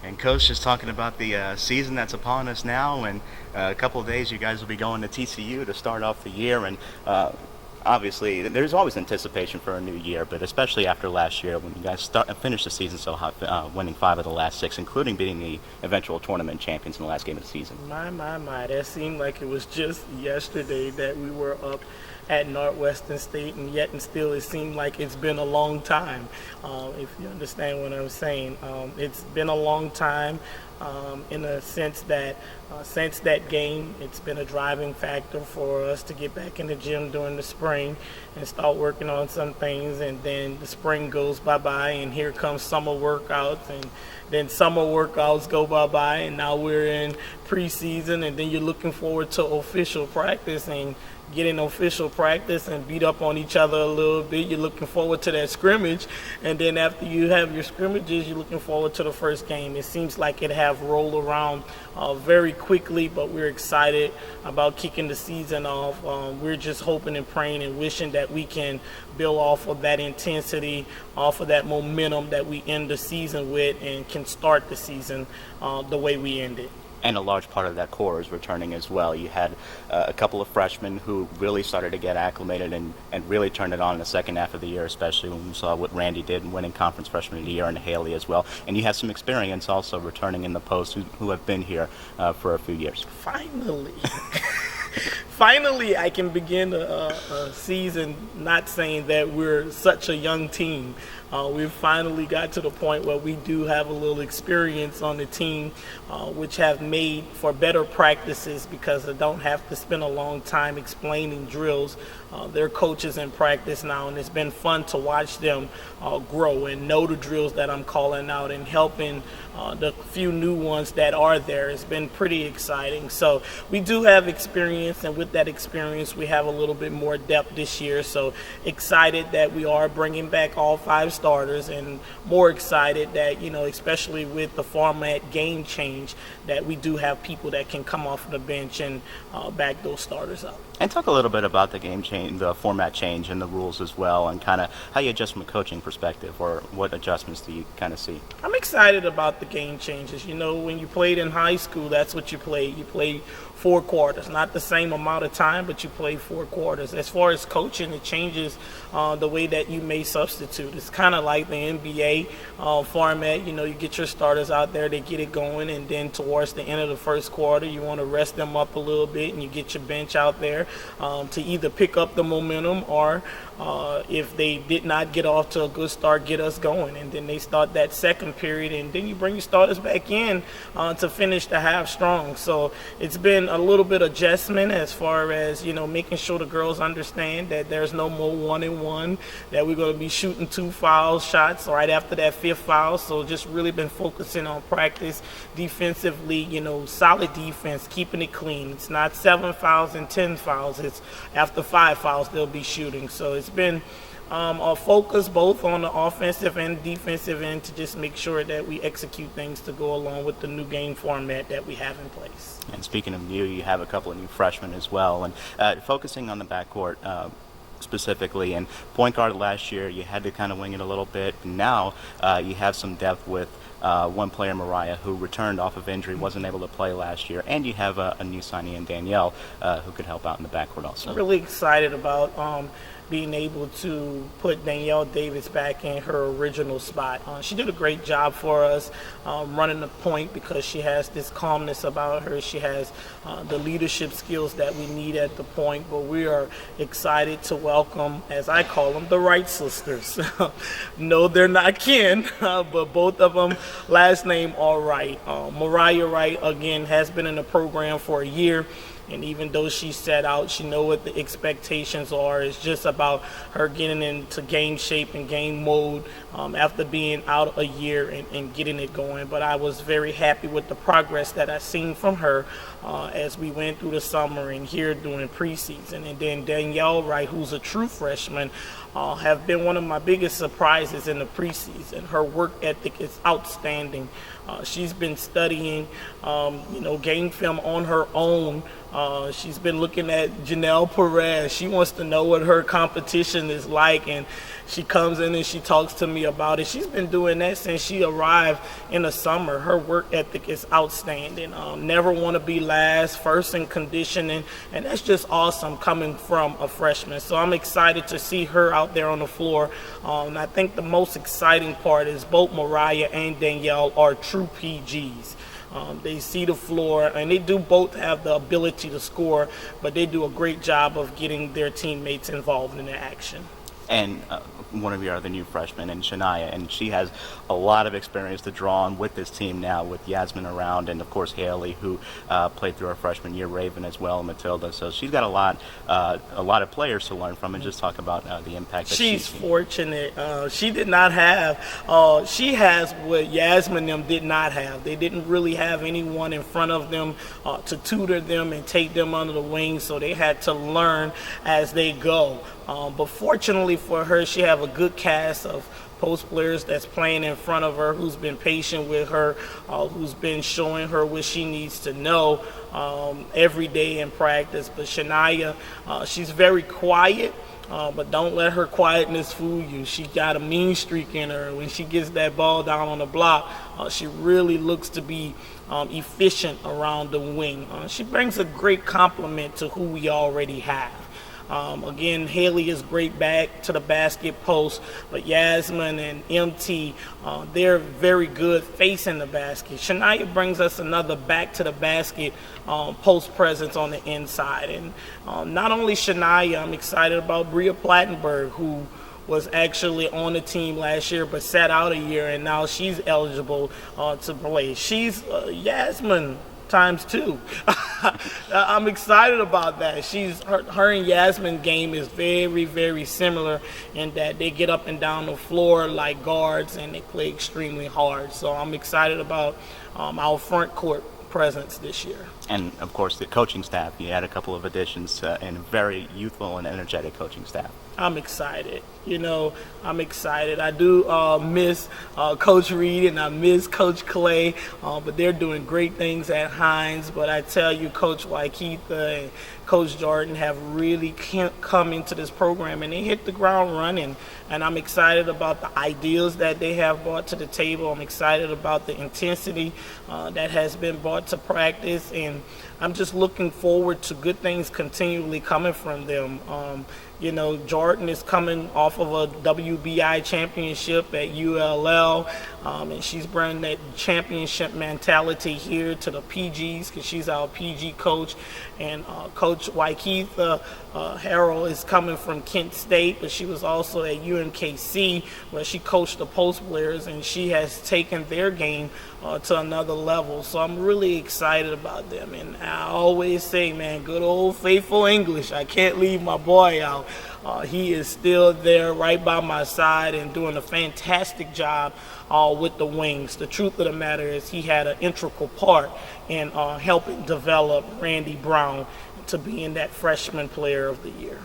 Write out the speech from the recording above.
And Coach, just talking about the season that's upon us now, and a couple of days you guys will be going to TCU to start off the year, and obviously there's always anticipation for a new year, but especially after last year when you guys finished the season so hot, winning 5 of the last 6, including beating the eventual tournament champions in the last game of the season. My. That seemed like it was just yesterday that we were up at Northwestern State, and yet and still it seemed like it's been a long time. If you understand what I'm saying, it's been a long time in a sense that since that game, it's been a driving factor for us to get back in the gym during the spring and start working on some things, and then the spring goes bye-bye, and here comes summer workouts, and then summer workouts go bye-bye, and now we're in preseason, and then you're looking forward to official practice and getting official practice and beat up on each other a little bit. You're looking forward to that scrimmage, and then after you have your scrimmages, you're looking forward to the first game. It seems like it have rolled around very quickly, but we're excited about kicking the season off. We're just hoping and praying and wishing that we can build off of that intensity, off of that momentum that we end the season with, and can start the season the way we ended. And a large part of that core is returning as well. You had a couple of freshmen who really started to get acclimated and really turned it on in the second half of the year, especially when we saw what Randy did in winning conference freshman of the year, and Haley as well. And you have some experience also returning in the post who have been here for a few years. Finally. Finally, I can begin a season not saying that we're such a young team. We've finally got to the point where we do have a little experience on the team, which have made for better practices because they don't have to spend a long time explaining drills. They're coaches in practice now, and it's been fun to watch them grow and know the drills that I'm calling out and helping the few new ones that are there. It's been pretty exciting. So we do have experience, and with that experience, we have a little bit more depth this year. So excited that we are bringing back all 5 starters, and more excited that, especially with the format game change, that we do have people that can come off the bench and back those starters up. And talk a little bit about the game change, the format change, and the rules as well, and kind of how you adjust from a coaching perspective, or what adjustments do you kind of see? I'm excited about the game changes. When you played in high school, that's what you played. You played 4 quarters, not the same amount of time, but you play 4 quarters. As far as coaching, it changes the way that you may substitute. It's kind of like the NBA format. You get your starters out there, they get it going, and then towards the end of the first quarter, you want to rest them up a little bit, and you get your bench out there to either pick up the momentum or if they did not get off to a good start, get us going. And then they start that second period, and then you bring your starters back in to finish the half strong. So it's been a little bit adjustment as far as, making sure the girls understand that there's no more 1-and-1, that we're going to be shooting 2 foul shots right after that 5th foul. So just really been focusing on practice defensively, solid defense, keeping it clean. It's not 7 fouls and 10 fouls. It's after 5 fouls they'll be shooting. So it's been a focus both on the offensive and defensive end to just make sure that we execute things to go along with the new game format that we have in place. And speaking of new, you have a couple of new freshmen as well. And focusing on the backcourt specifically, and point guard last year, you had to kind of wing it a little bit. Now you have some depth with one player, Mariah, who returned off of injury, wasn't able to play last year, and you have a new signee in Danielle who could help out in the backcourt also. I'm really excited about being able to put Danielle Davis back in her original spot. She did a great job for us running the point because she has this calmness about her. She has the leadership skills that we need at the point, but we are excited to welcome, as I call them, the Wright sisters. No, they're not kin, but both of them last name are Wright. Mariah Wright, again, has been in the program for a year. And even though she set out, she knows what the expectations are. It's just about her getting into game shape and game mode after being out a year and getting it going. But I was very happy with the progress that I seen from her as we went through the summer and here during preseason. And then Danielle Wright, who's a true freshman, have been one of my biggest surprises in the preseason. Her work ethic is outstanding. She's been studying, game film on her own. She's been looking at Janelle Perez. She wants to know what her competition is like, and she comes in and she talks to me about it. She's been doing that since she arrived in the summer. Her work ethic is outstanding. Never want to be last, first in conditioning, and that's just awesome coming from a freshman. So I'm excited to see her out there on the floor. And I think the most exciting part is both Mariah and Danielle are true PGs. They see the floor, and they do both have the ability to score, but they do a great job of getting their teammates involved in the action. And one of your other new freshmen, and Shania, and she has a lot of experience to draw on with this team now, with Yasmin around, and of course Haley, who played through her freshman year, Raven as well, Matilda. So she's got a lot of players to learn from, and just talk about the impact that she's fortunate. She did not have. She has what Yasmin them did not have. They didn't really have anyone in front of them to tutor them and take them under the wing, so they had to learn as they go. But fortunately for her, she have a good cast of post players that's playing in front of her, who's been patient with her, who's been showing her what she needs to know every day in practice. But Shania, she's very quiet, but don't let her quietness fool you. She got a mean streak in her. When she gets that ball down on the block, she really looks to be efficient around the wing. She brings a great complement to who we already have. Again, Haley is great back to the basket post, but Yasmin and MT, they're very good facing the basket. Shania brings us another back to the basket post presence on the inside. And not only Shania, I'm excited about Bria Plattenberg, who was actually on the team last year but sat out a year, and now she's eligible to play. She's Yasmin times two. I'm excited about that. Her and Yasmin game is very, very similar in that they get up and down the floor like guards and they play extremely hard. So I'm excited about our front court presence this year. And of course the coaching staff. You had a couple of additions and a very youthful and energetic coaching staff. I'm excited. I'm excited. I do miss Coach Reed and I miss Coach Clay, but they're doing great things at Hines. But I tell you, Coach Waikitha and Coach Jordan have really come into this program and they hit the ground running. And I'm excited about the ideas that they have brought to the table. I'm excited about the intensity that has been brought to practice. And I'm just looking forward to good things continually coming from them. Jordan is coming off of a WBI championship at ULL, and she's bringing that championship mentality here to the PGs because she's our PG coach. And Coach Waikitha Harrell is coming from Kent State, but she was also at UMKC where she coached the post players, and she has taken their game to another level. So I'm really excited about them. And I always say, man, good old faithful English. I can't leave my boy out. He is still there right by my side and doing a fantastic job with the wings. The truth of the matter is he had an integral part in helping develop Randy Brown to being that freshman player of the year.